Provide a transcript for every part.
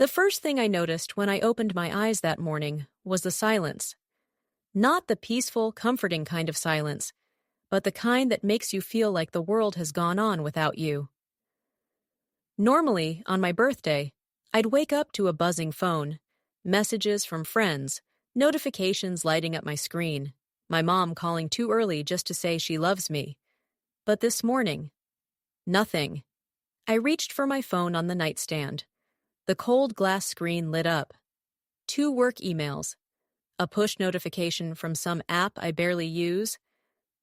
The first thing I noticed when I opened my eyes that morning was the silence. Not the peaceful, comforting kind of silence, but the kind that makes you feel like the world has gone on without you. Normally, on my birthday, I'd wake up to a buzzing phone, messages from friends, notifications lighting up my screen, my mom calling too early just to say she loves me. But this morning, nothing. I reached for my phone on the nightstand. The cold glass screen lit up. 2 work emails. A push notification from some app I barely use.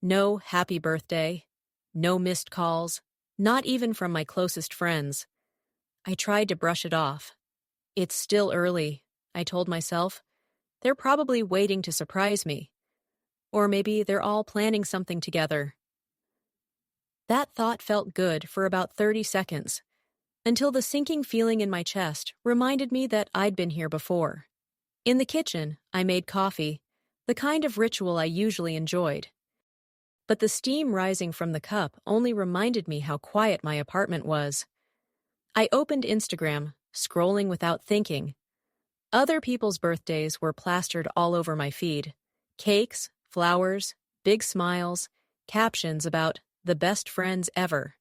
No happy birthday. No missed calls. Not even from my closest friends. I tried to brush it off. It's still early, I told myself. They're probably waiting to surprise me. Or maybe they're all planning something together. That thought felt good for about 30 seconds, until the sinking feeling in my chest reminded me that I'd been here before. In the kitchen, I made coffee, the kind of ritual I usually enjoyed. But the steam rising from the cup only reminded me how quiet my apartment was. I opened Instagram, scrolling without thinking. Other people's birthdays were plastered all over my feed. Cakes, flowers, big smiles, captions about the best friends ever.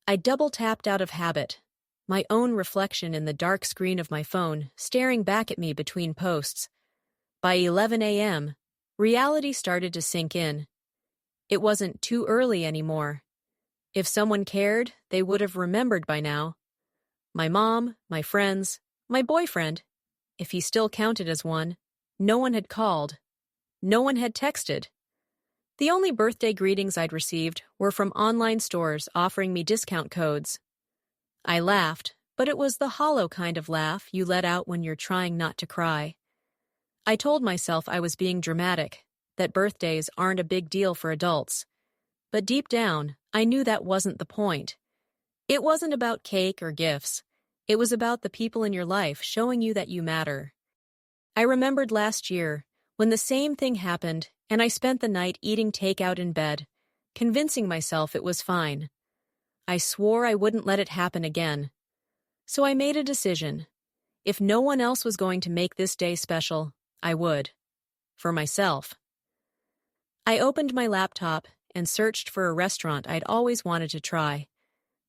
I double-tapped out of habit, my own reflection in the dark screen of my phone staring back at me between posts. By 11 a.m., reality started to sink in. It wasn't too early anymore. If someone cared, they would have remembered by now. My mom, my friends, my boyfriend, if he still counted as one, no one had called. No one had texted. The only birthday greetings I'd received were from online stores offering me discount codes. I laughed, but it was the hollow kind of laugh you let out when you're trying not to cry. I told myself I was being dramatic, that birthdays aren't a big deal for adults. But deep down, I knew that wasn't the point. It wasn't about cake or gifts. It was about the people in your life showing you that you matter. I remembered last year, when the same thing happened, and I spent the night eating takeout in bed, convincing myself it was fine. I swore I wouldn't let it happen again. So I made a decision. If no one else was going to make this day special, I would. For myself. I opened my laptop and searched for a restaurant I'd always wanted to try.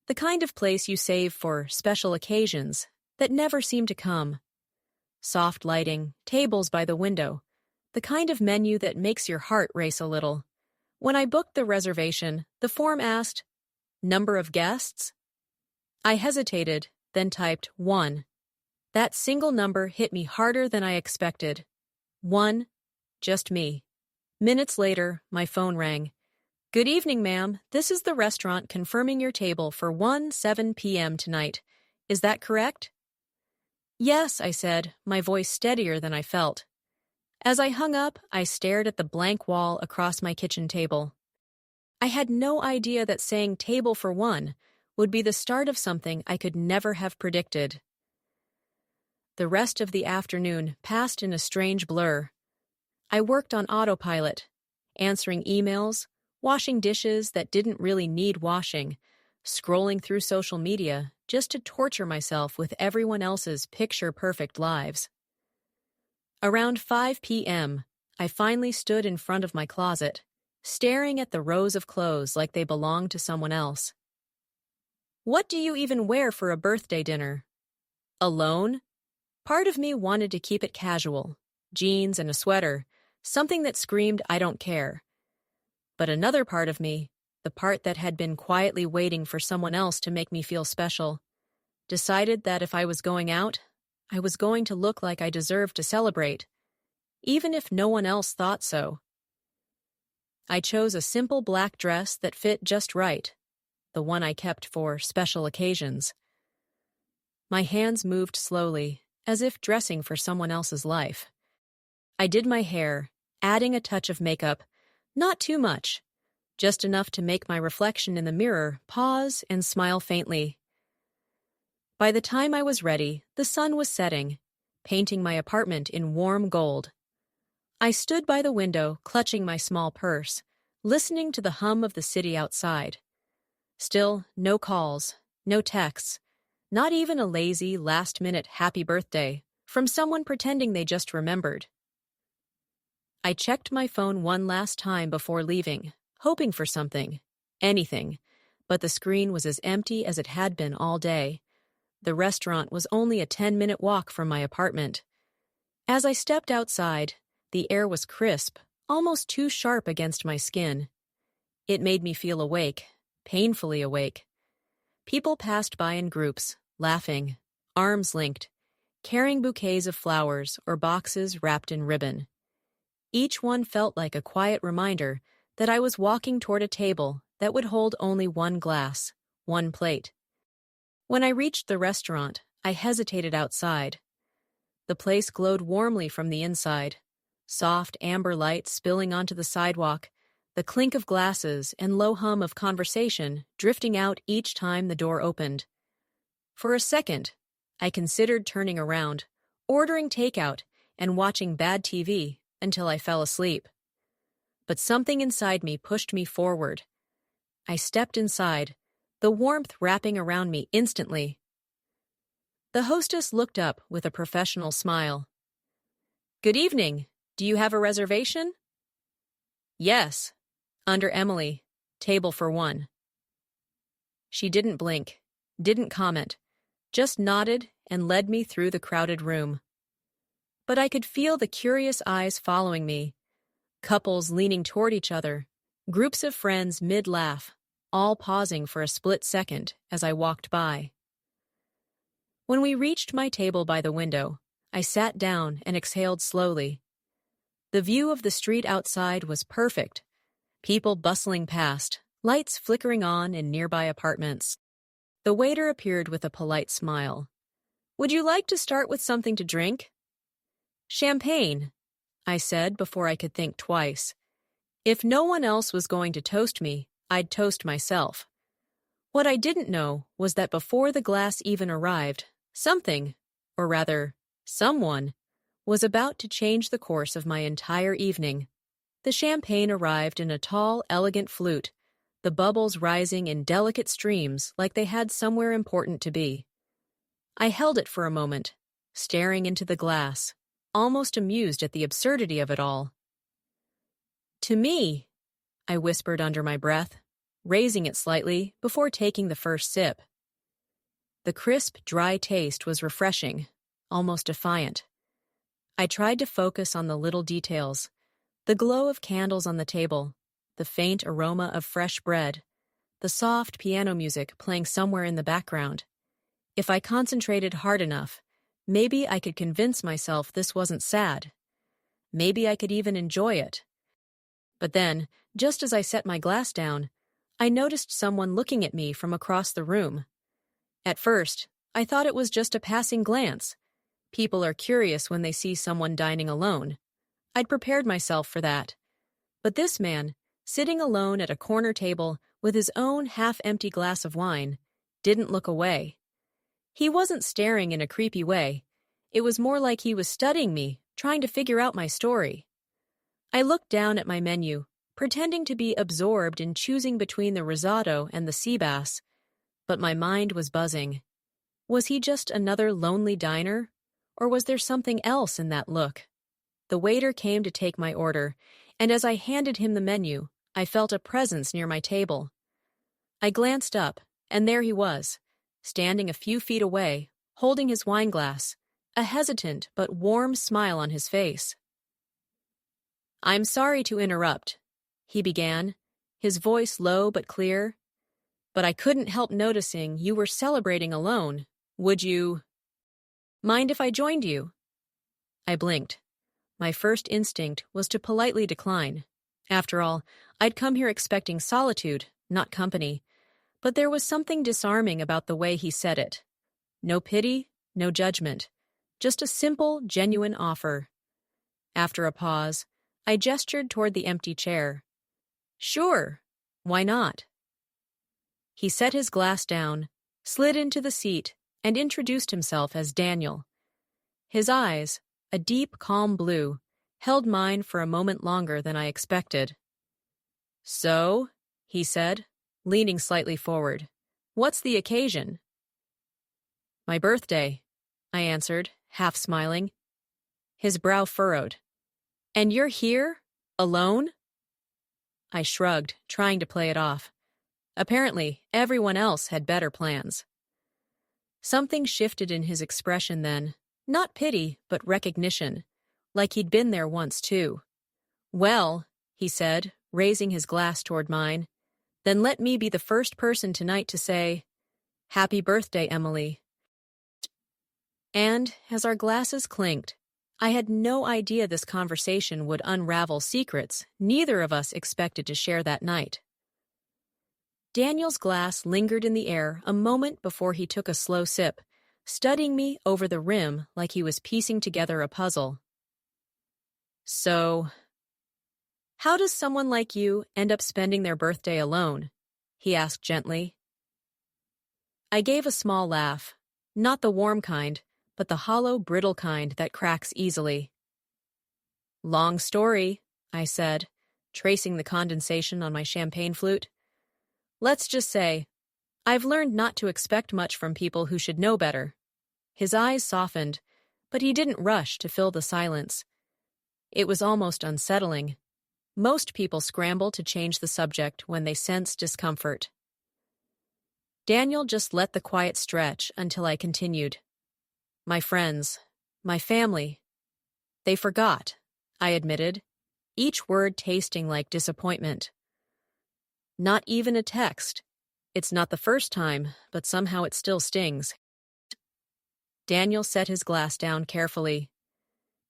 The kind of place you save for special occasions that never seem to come. Soft lighting, tables by the window, the kind of menu that makes your heart race a little. When I booked the reservation, the form asked, "Number of guests?" I hesitated, then typed 1. That single number hit me harder than I expected. 1. Just me. Minutes later, my phone rang. "Good evening, ma'am. This is the restaurant confirming your table for 7 p.m. tonight. Is that correct?" "Yes," I said, my voice steadier than I felt. As I hung up, I stared at the blank wall across my kitchen table. I had no idea that saying table for 1 would be the start of something I could never have predicted. The rest of the afternoon passed in a strange blur. I worked on autopilot, answering emails, washing dishes that didn't really need washing, scrolling through social media just to torture myself with everyone else's picture-perfect lives. Around 5 p.m., I finally stood in front of my closet, staring at the rows of clothes like they belonged to someone else. What do you even wear for a birthday dinner? Alone? Part of me wanted to keep it casual, jeans and a sweater, something that screamed I don't care. But another part of me, the part that had been quietly waiting for someone else to make me feel special, decided that if I was going out, I was going to look like I deserved to celebrate, even if no one else thought so. I chose a simple black dress that fit just right, the one I kept for special occasions. My hands moved slowly, as if dressing for someone else's life. I did my hair, adding a touch of makeup, not too much, just enough to make my reflection in the mirror pause and smile faintly. By the time I was ready, the sun was setting, painting my apartment in warm gold. I stood by the window, clutching my small purse, listening to the hum of the city outside. Still, no calls, no texts, Not even a lazy, last-minute happy birthday from someone pretending they just remembered. I checked my phone one last time before leaving, hoping for something, anything, but the screen was as empty as it had been all day. The restaurant was only a 10-minute walk from my apartment. As I stepped outside, the air was crisp, almost too sharp against my skin. It made me feel awake, painfully awake. People passed by in groups, laughing, arms linked, carrying bouquets of flowers or boxes wrapped in ribbon. Each one felt like a quiet reminder that I was walking toward a table that would hold only one glass, one plate. When I reached the restaurant, I hesitated outside. The place glowed warmly from the inside, soft amber light spilling onto the sidewalk, the clink of glasses and low hum of conversation drifting out each time the door opened. For a second, I considered turning around, ordering takeout, and watching bad TV until I fell asleep. But something inside me pushed me forward. I stepped inside, the warmth wrapping around me instantly. The hostess looked up with a professional smile. "Good evening. Do you have a reservation?" "Yes. Under Emily. Table for one." She didn't blink, didn't comment, just nodded and led me through the crowded room. But I could feel the curious eyes following me, couples leaning toward each other, groups of friends mid-laugh, all pausing for a split second as I walked by. When we reached my table by the window, I sat down and exhaled slowly. The view of the street outside was perfect, people bustling past, lights flickering on in nearby apartments. The waiter appeared with a polite smile. "Would you like to start with something to drink?" "Champagne," I said before I could think twice. If no one else was going to toast me, I'd toast myself. What I didn't know was that before the glass even arrived, something, or rather, someone, was about to change the course of my entire evening. The champagne arrived in a tall, elegant flute, the bubbles rising in delicate streams like they had somewhere important to be. I held it for a moment, staring into the glass, almost amused at the absurdity of it all. "To me," I whispered under my breath, raising it slightly before taking the first sip. The crisp, dry taste was refreshing, almost defiant. I tried to focus on the little details, the glow of candles on the table, the faint aroma of fresh bread, the soft piano music playing somewhere in the background. If I concentrated hard enough, maybe I could convince myself this wasn't sad. Maybe I could even enjoy it. But then, just as I set my glass down, I noticed someone looking at me from across the room. At first, I thought it was just a passing glance. People are curious when they see someone dining alone. I'd prepared myself for that. But this man, sitting alone at a corner table with his own half-empty glass of wine, didn't look away. He wasn't staring in a creepy way. It was more like he was studying me, trying to figure out my story. I looked down at my menu, pretending to be absorbed in choosing between the risotto and the sea bass, but my mind was buzzing. Was he just another lonely diner, or was there something else in that look? The waiter came to take my order, and as I handed him the menu, I felt a presence near my table. I glanced up, and there he was, standing a few feet away, holding his wine glass, a hesitant but warm smile on his face. "I'm sorry to interrupt," he began, his voice low but clear, "but I couldn't help noticing you were celebrating alone. Would you mind if I joined you?" I blinked. My first instinct was to politely decline. After all, I'd come here expecting solitude, not company. But there was something disarming about the way he said it. No pity, no judgment. Just a simple, genuine offer. After a pause, I gestured toward the empty chair. "Sure, why not?" He set his glass down, slid into the seat, and introduced himself as Daniel. His eyes, a deep, calm blue, held mine for a moment longer than I expected. "So," he said, leaning slightly forward, "what's the occasion?" My birthday, I answered, half smiling. His brow furrowed. And you're here? Alone? I shrugged, trying to play it off. Apparently, everyone else had better plans. Something shifted in his expression then. Not pity, but recognition. Like he'd been there once, too. Well, he said, raising his glass toward mine, then let me be the first person tonight to say, Happy birthday, Emily. And, as our glasses clinked, I had no idea this conversation would unravel secrets neither of us expected to share that night. Daniel's glass lingered in the air a moment before he took a slow sip, studying me over the rim like he was piecing together a puzzle. So, how does someone like you end up spending their birthday alone? He asked gently. I gave a small laugh, not the warm kind, but the hollow, brittle kind that cracks easily. Long story, I said, tracing the condensation on my champagne flute. Let's just say, I've learned not to expect much from people who should know better. His eyes softened, but he didn't rush to fill the silence. It was almost unsettling. Most people scramble to change the subject when they sense discomfort. Daniel just let the quiet stretch until I continued. My friends, my family. They forgot, I admitted, each word tasting like disappointment. Not even a text. It's not the first time, but somehow it still stings. Daniel set his glass down carefully.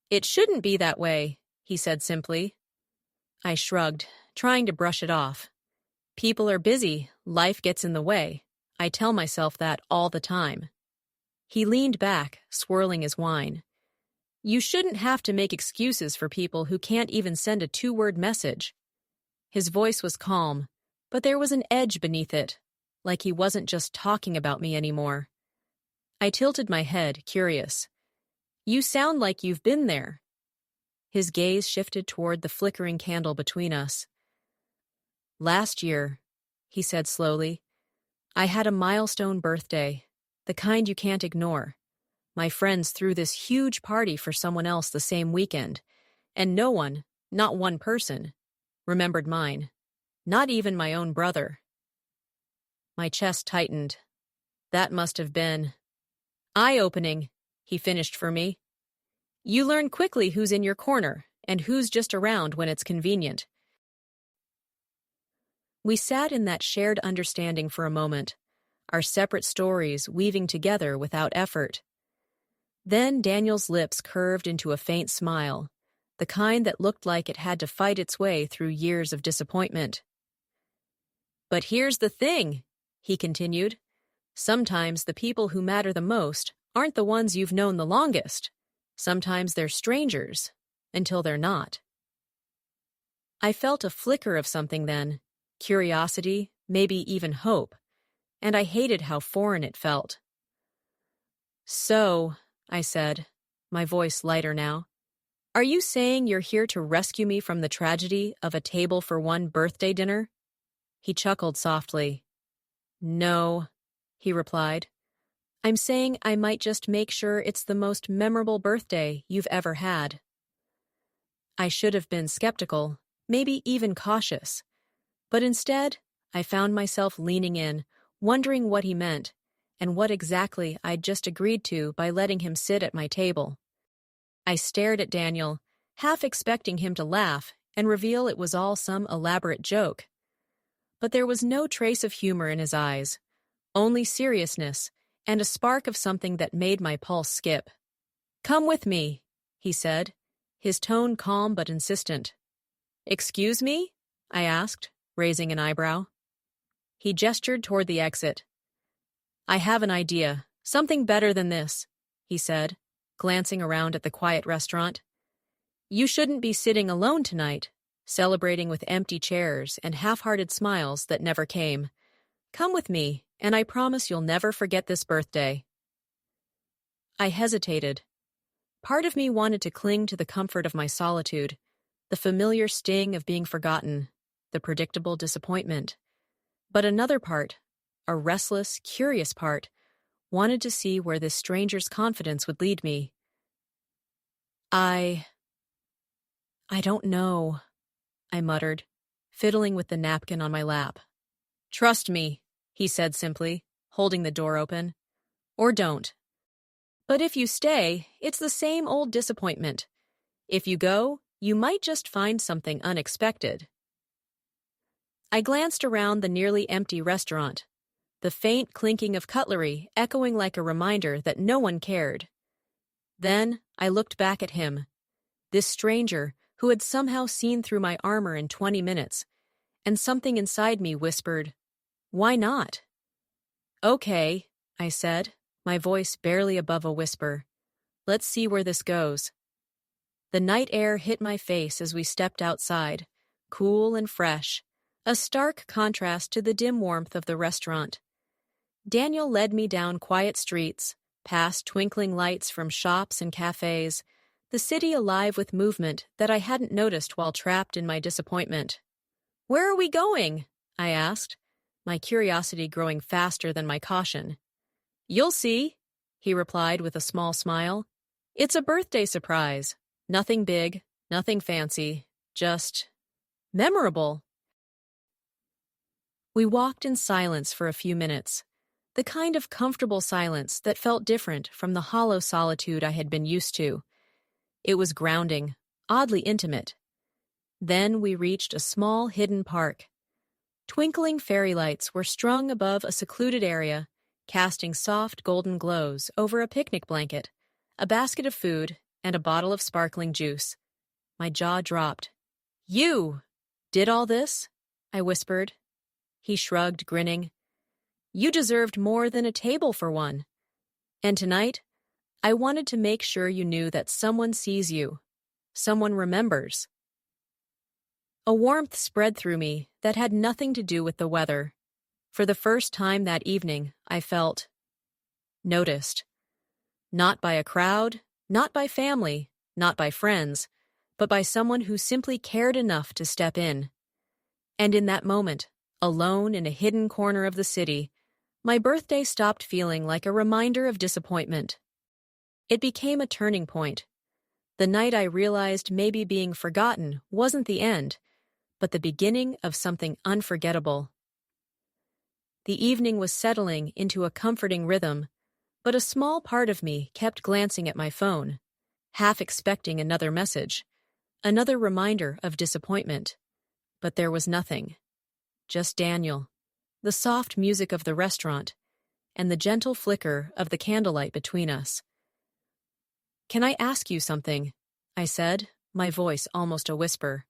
It shouldn't be that way, he said simply. I shrugged, trying to brush it off. People are busy, life gets in the way. I tell myself that all the time. He leaned back, swirling his wine. You shouldn't have to make excuses for people who can't even send a 2-word message. His voice was calm, but there was an edge beneath it, like he wasn't just talking about me anymore. I tilted my head, curious. You sound like you've been there. His gaze shifted toward the flickering candle between us. Last year, he said slowly, I had a milestone birthday, the kind you can't ignore. My friends threw this huge party for someone else the same weekend, and no one, not one person, remembered mine. Not even my own brother. My chest tightened. That must have been eye-opening, he finished for me. You learn quickly who's in your corner and who's just around when it's convenient. We sat in that shared understanding for a moment, our separate stories weaving together without effort. Then Daniel's lips curved into a faint smile, the kind that looked like it had to fight its way through years of disappointment. But here's the thing, he continued. Sometimes the people who matter the most aren't the ones you've known the longest. Sometimes they're strangers, until they're not. I felt a flicker of something then, curiosity, maybe even hope, and I hated how foreign it felt. So, I said, my voice lighter now, are you saying you're here to rescue me from the tragedy of a table for one birthday dinner? He chuckled softly. No, he replied. I'm saying I might just make sure it's the most memorable birthday you've ever had. I should have been skeptical, maybe even cautious. But instead, I found myself leaning in, wondering what he meant, and what exactly I'd just agreed to by letting him sit at my table. I stared at Daniel, half expecting him to laugh and reveal it was all some elaborate joke. But there was no trace of humor in his eyes, only seriousness and a spark of something that made my pulse skip. Come with me, he said, his tone calm but insistent. Excuse me? I asked, raising an eyebrow. He gestured toward the exit. I have an idea, something better than this, he said, glancing around at the quiet restaurant. You shouldn't be sitting alone tonight, celebrating with empty chairs and half-hearted smiles that never came. Come with me, and I promise you'll never forget this birthday. I hesitated. Part of me wanted to cling to the comfort of my solitude, the familiar sting of being forgotten, the predictable disappointment. But another part, a restless, curious part, wanted to see where this stranger's confidence would lead me. I don't know, I muttered, fiddling with the napkin on my lap. Trust me, he said simply, holding the door open. Or don't. But if you stay, it's the same old disappointment. If you go, you might just find something unexpected. I glanced around the nearly empty restaurant, the faint clinking of cutlery echoing like a reminder that no one cared. Then I looked back at him, this stranger who had somehow seen through my armor in 20 minutes, and something inside me whispered, "Why not?" "Okay," I said, my voice barely above a whisper. "Let's see where this goes." The night air hit my face as we stepped outside, cool and fresh, a stark contrast to the dim warmth of the restaurant. Daniel led me down quiet streets, past twinkling lights from shops and cafes, the city alive with movement that I hadn't noticed while trapped in my disappointment. "Where are we going?" I asked, my curiosity growing faster than my caution. "You'll see," he replied with a small smile. "It's a birthday surprise. Nothing big, nothing fancy, just memorable." We walked in silence for a few minutes, the kind of comfortable silence that felt different from the hollow solitude I had been used to. It was grounding, oddly intimate. Then we reached a small hidden park. Twinkling fairy lights were strung above a secluded area, casting soft golden glows over a picnic blanket, a basket of food, and a bottle of sparkling juice. My jaw dropped. "You did all this?" I whispered. He shrugged, grinning. "You deserved more than a table for one. And tonight, I wanted to make sure you knew that someone sees you, someone remembers." A warmth spread through me that had nothing to do with the weather. For the first time that evening, I felt noticed. Not by a crowd, not by family, not by friends, but by someone who simply cared enough to step in. And in that moment, alone in a hidden corner of the city, my birthday stopped feeling like a reminder of disappointment. It became a turning point. The night I realized maybe being forgotten wasn't the end, but the beginning of something unforgettable. The evening was settling into a comforting rhythm, but a small part of me kept glancing at my phone, half expecting another message, another reminder of disappointment. But there was nothing. Just Daniel, the soft music of the restaurant, and the gentle flicker of the candlelight between us. "Can I ask you something?" I said, my voice almost a whisper.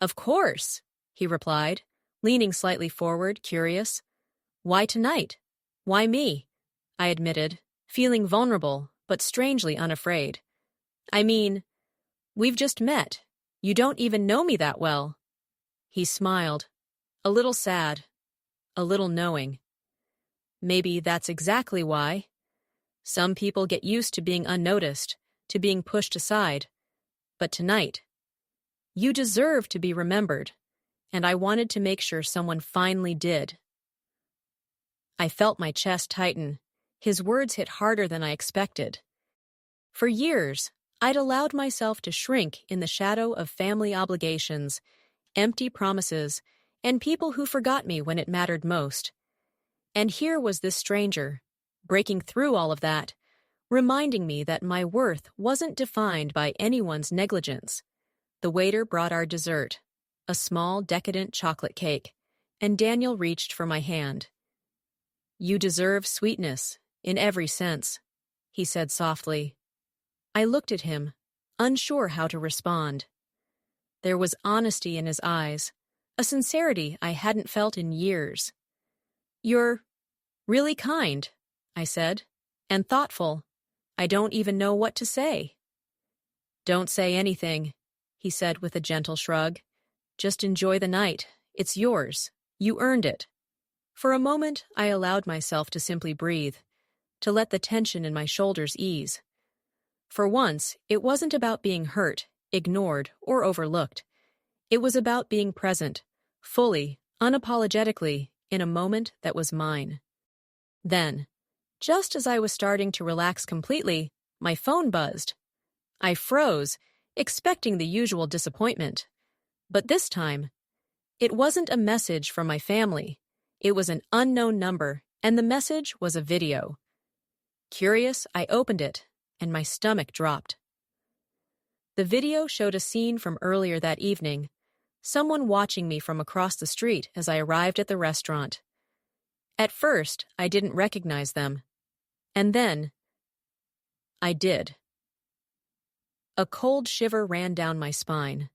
"Of course," he replied, leaning slightly forward, curious. "Why tonight? Why me?" I admitted, feeling vulnerable, but strangely unafraid. "I mean, we've just met. You don't even know me that well." He smiled, a little sad, a little knowing. "Maybe that's exactly why. Some people get used to being unnoticed, to being pushed aside. But tonight, you deserve to be remembered, and I wanted to make sure someone finally did." I felt my chest tighten. His words hit harder than I expected. For years, I'd allowed myself to shrink in the shadow of family obligations, empty promises, and people who forgot me when it mattered most. And here was this stranger, breaking through all of that, reminding me that my worth wasn't defined by anyone's negligence. The waiter brought our dessert, a small, decadent chocolate cake, and Daniel reached for my hand. "You deserve sweetness, in every sense," he said softly. I looked at him, unsure how to respond. There was honesty in his eyes, a sincerity I hadn't felt in years. "You're really kind," I said, "and thoughtful. I don't even know what to say." "Don't say anything," he said with a gentle shrug. "Just enjoy the night. It's yours. You earned it." For a moment, I allowed myself to simply breathe, to let the tension in my shoulders ease. For once, it wasn't about being hurt, ignored, or overlooked. It was about being present, fully, unapologetically, in a moment that was mine. Then, Just as I was starting to relax completely, my phone buzzed. I froze, expecting the usual disappointment. But this time, it wasn't a message from my family. It was an unknown number, and the message was a video. Curious, I opened it, and my stomach dropped. The video showed a scene from earlier that evening, someone watching me from across the street as I arrived at the restaurant. At first, I didn't recognize them. And then, I did. A cold shiver ran down my spine.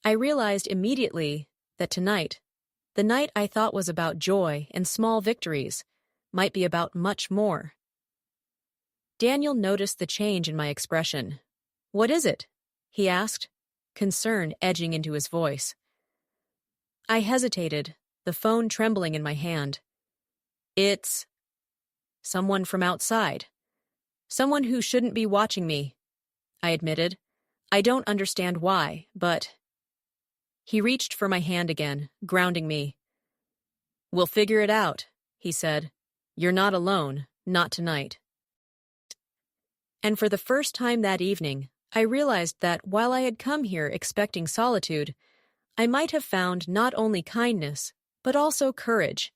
I realized immediately that tonight, the night I thought was about joy and small victories, might be about much more. Daniel noticed the change in my expression. "What is it?" he asked, concern edging into his voice. I hesitated, the phone trembling in my hand. "It's someone from outside. Someone who shouldn't be watching me," I admitted. "I don't understand why, but—" He reached for my hand again, grounding me. "We'll figure it out," he said. "You're not alone, not tonight." And for the first time that evening, I realized that while I had come here expecting solitude, I might have found not only kindness, but also courage.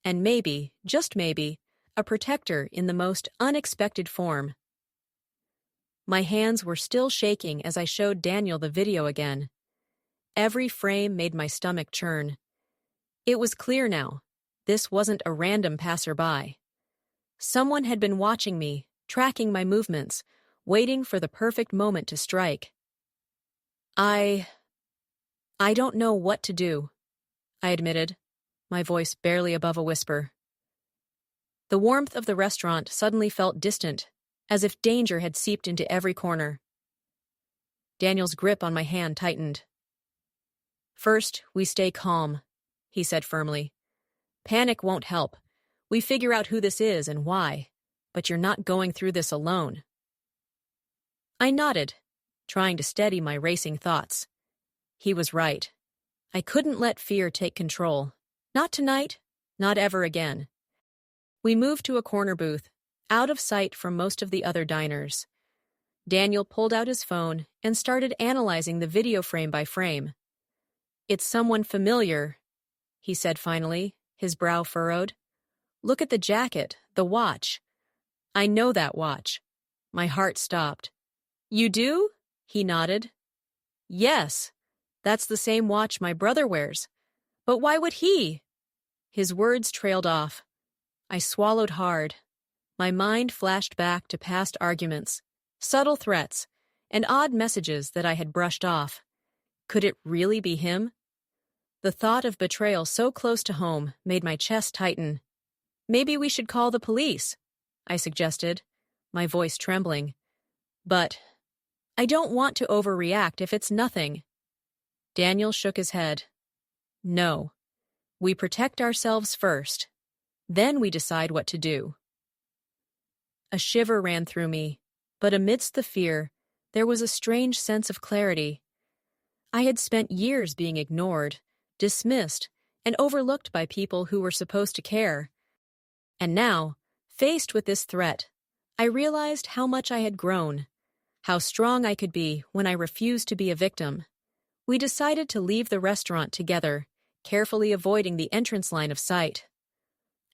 And maybe, just maybe, a protector in the most unexpected form. My hands were still shaking as I showed Daniel the video again. Every frame made my stomach churn. It was clear now. This wasn't a random passerby. Someone had been watching me, tracking my movements, waiting for the perfect moment to strike. I don't know what to do," I admitted, my voice barely above a whisper. The warmth of the restaurant suddenly felt distant, as if danger had seeped into every corner. Daniel's grip on my hand tightened. "First, we stay calm," he said firmly. "Panic won't help. We figure out who this is and why. But you're not going through this alone." I nodded, trying to steady my racing thoughts. He was right. I couldn't let fear take control. Not tonight, not ever again. We moved to a corner booth, out of sight from most of the other diners. Daniel pulled out his phone and started analyzing the video frame by frame. "It's someone familiar," he said finally, his brow furrowed. "Look at the jacket, the watch. I know that watch." My heart stopped. "You do?" he nodded. "Yes, that's the same watch my brother wears. But why would he?" His words trailed off. I swallowed hard. My mind flashed back to past arguments, subtle threats, and odd messages that I had brushed off. Could it really be him? The thought of betrayal so close to home made my chest tighten. "Maybe we should call the police," I suggested, my voice trembling. "But I don't want to overreact if it's nothing." Daniel shook his head. "No. We protect ourselves first. Then we decide what to do." A shiver ran through me, but amidst the fear, there was a strange sense of clarity. I had spent years being ignored, dismissed, and overlooked by people who were supposed to care. And now, faced with this threat, I realized how much I had grown, how strong I could be when I refused to be a victim. We decided to leave the restaurant together, carefully avoiding the entrance line of sight.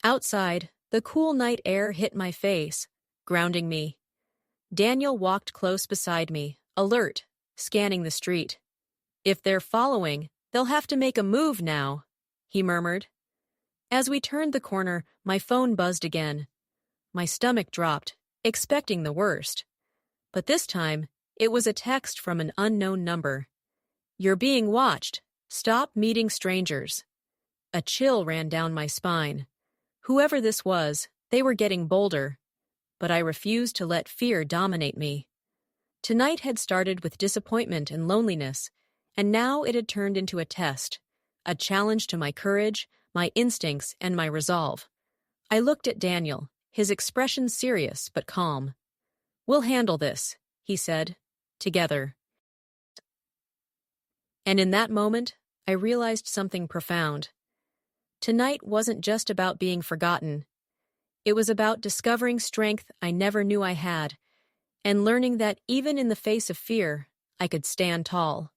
Outside, the cool night air hit my face, grounding me. Daniel walked close beside me, alert, scanning the street. "If they're following, they'll have to make a move now," he murmured. As we turned the corner, my phone buzzed again. My stomach dropped, expecting the worst. But this time, it was a text from an unknown number. "You're being watched. Stop meeting strangers." A chill ran down my spine. Whoever this was, they were getting bolder. But I refused to let fear dominate me. Tonight had started with disappointment and loneliness, and now it had turned into a test, a challenge to my courage, my instincts, and my resolve. I looked at Daniel, his expression serious but calm. "We'll handle this," he said, "together." And in that moment, I realized something profound. Tonight wasn't just about being forgotten. It was about discovering strength I never knew I had, and learning that even in the face of fear, I could stand tall.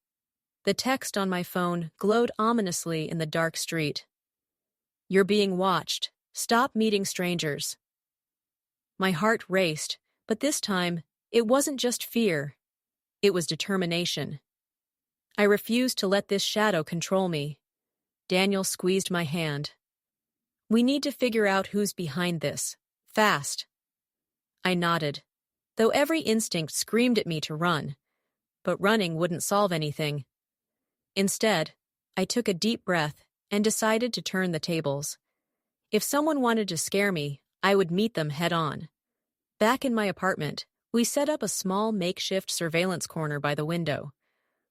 The text on my phone glowed ominously in the dark street. "You're being watched. Stop meeting strangers." My heart raced, but this time, it wasn't just fear. It was determination. I refused to let this shadow control me. Daniel squeezed my hand. "We need to figure out who's behind this. Fast." I nodded, though every instinct screamed at me to run. But running wouldn't solve anything. Instead, I took a deep breath and decided to turn the tables. If someone wanted to scare me, I would meet them head-on. Back in my apartment, we set up a small makeshift surveillance corner by the window.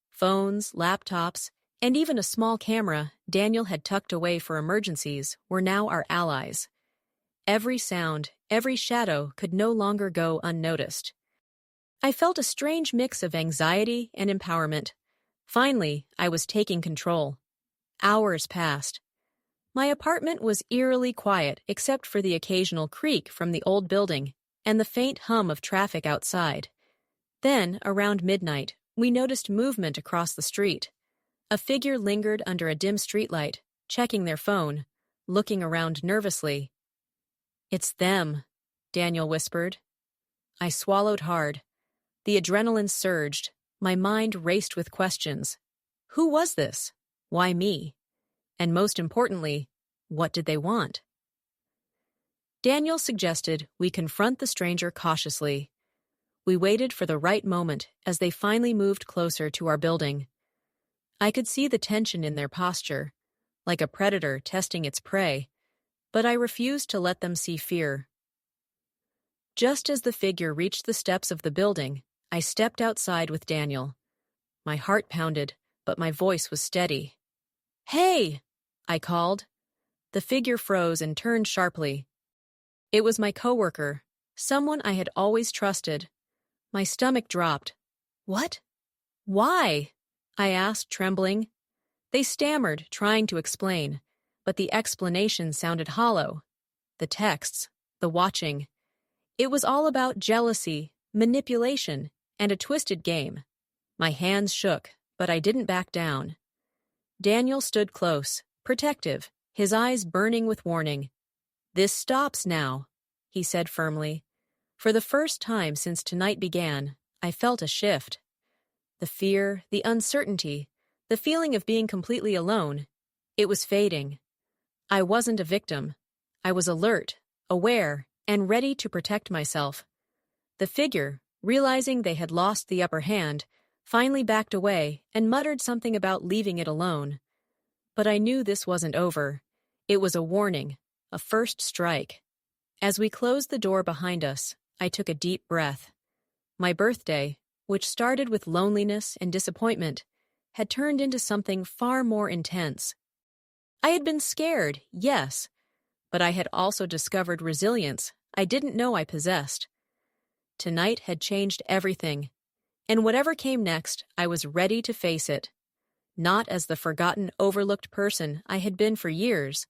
Phones, laptops, and even a small camera Daniel had tucked away for emergencies were now our allies. Every sound, every shadow could no longer go unnoticed. I felt a strange mix of anxiety and empowerment. Finally, I was taking control. Hours passed. My apartment was eerily quiet except for the occasional creak from the old building and the faint hum of traffic outside. Then, around midnight, we noticed movement across the street. A figure lingered under a dim streetlight, checking their phone, looking around nervously. "It's them," Daniel whispered. I swallowed hard. The adrenaline surged. My mind raced with questions. Who was this? Why me? And most importantly, what did they want? Daniel suggested we confront the stranger cautiously. We waited for the right moment as they finally moved closer to our building. I could see the tension in their posture, like a predator testing its prey, but I refused to let them see fear. Just as the figure reached the steps of the building, I stepped outside with Daniel. My heart pounded, but my voice was steady. "Hey!" I called. The figure froze and turned sharply. It was my coworker, someone I had always trusted. My stomach dropped. "What? Why?" I asked, trembling. They stammered, trying to explain, but the explanation sounded hollow. The texts, the watching. It was all about jealousy, manipulation, and a twisted game. My hands shook, but I didn't back down. Daniel stood close, protective, his eyes burning with warning. "This stops now," he said firmly. For the first time since tonight began, I felt a shift. The fear, the uncertainty, the feeling of being completely alone, it was fading. I wasn't a victim. I was alert, aware, and ready to protect myself. The figure, realizing they had lost the upper hand, finally backed away and muttered something about leaving it alone. But I knew this wasn't over. It was a warning, a first strike. As we closed the door behind us, I took a deep breath. My birthday, which started with loneliness and disappointment, had turned into something far more intense. I had been scared, yes, but I had also discovered resilience I didn't know I possessed. Tonight had changed everything, and whatever came next, I was ready to face it. Not as the forgotten, overlooked person I had been for years,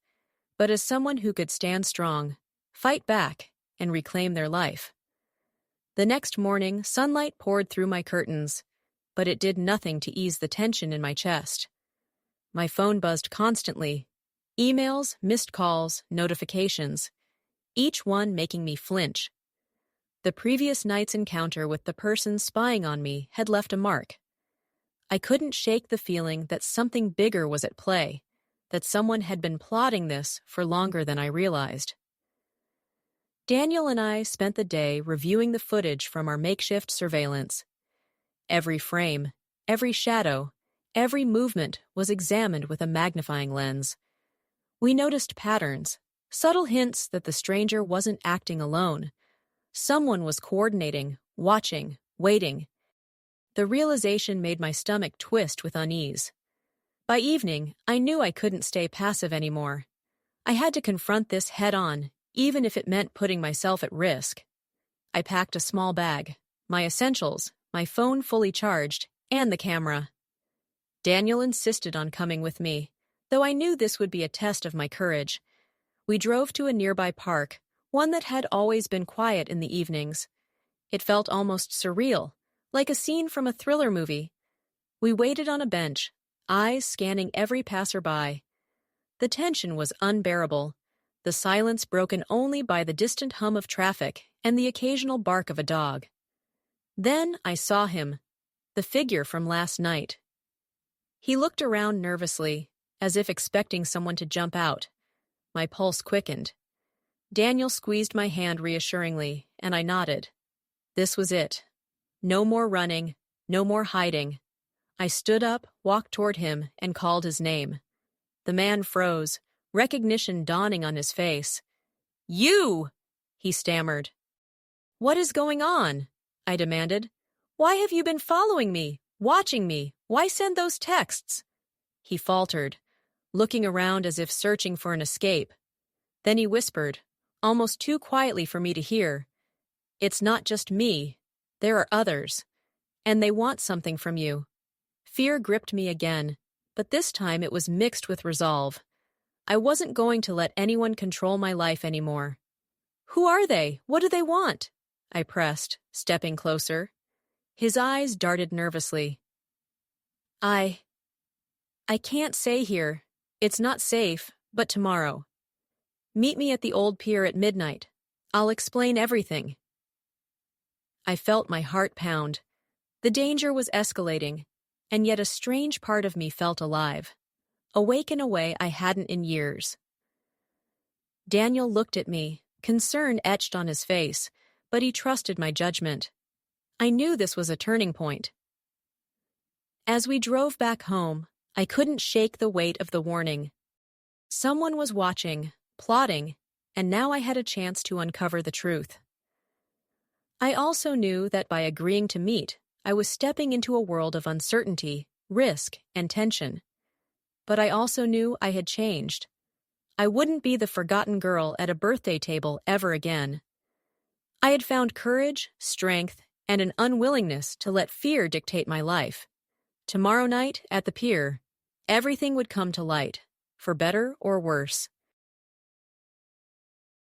but as someone who could stand strong, fight back, and reclaim their life. The next morning, sunlight poured through my curtains, but it did nothing to ease the tension in my chest. My phone buzzed constantly. Emails, missed calls, notifications, each one making me flinch. The previous night's encounter with the person spying on me had left a mark. I couldn't shake the feeling that something bigger was at play, that someone had been plotting this for longer than I realized. Daniel and I spent the day reviewing the footage from our makeshift surveillance. Every frame, every shadow, every movement was examined with a magnifying lens. We noticed patterns, subtle hints that the stranger wasn't acting alone. Someone was coordinating, watching, waiting. The realization made my stomach twist with unease. By evening, I knew I couldn't stay passive anymore. I had to confront this head-on, even if it meant putting myself at risk. I packed a small bag, my essentials, my phone fully charged, and the camera. Daniel insisted on coming with me, though I knew this would be a test of my courage. We drove to a nearby park, one that had always been quiet in the evenings. It felt almost surreal, like a scene from a thriller movie. We waited on a bench, eyes scanning every passerby. The tension was unbearable, the silence broken only by the distant hum of traffic and the occasional bark of a dog. Then I saw him, the figure from last night. He looked around nervously, as if expecting someone to jump out. My pulse quickened. Daniel squeezed my hand reassuringly, and I nodded. This was it. No more running, no more hiding. I stood up, walked toward him, and called his name. The man froze, recognition dawning on his face. "You!" he stammered. "What is going on?" I demanded. "Why have you been following me, watching me? Why send those texts?" He faltered, looking around as if searching for an escape. Then he whispered, almost too quietly for me to hear, "It's not just me. There are others. And they want something from you." Fear gripped me again, but this time it was mixed with resolve. I wasn't going to let anyone control my life anymore. "Who are they? What do they want?" I pressed, stepping closer. His eyes darted nervously. I can't say here. It's not safe, but tomorrow. Meet me at the old pier at midnight. I'll explain everything." I felt my heart pound. The danger was escalating, and yet a strange part of me felt alive, awake in a way I hadn't in years. Daniel looked at me, concern etched on his face, but he trusted my judgment. I knew this was a turning point. As we drove back home, I couldn't shake the weight of the warning. Someone was watching, plotting, and now I had a chance to uncover the truth. I also knew that by agreeing to meet, I was stepping into a world of uncertainty, risk, and tension. But I also knew I had changed. I wouldn't be the forgotten girl at a birthday table ever again. I had found courage, strength, and an unwillingness to let fear dictate my life. Tomorrow night, at the pier, everything would come to light, for better or worse.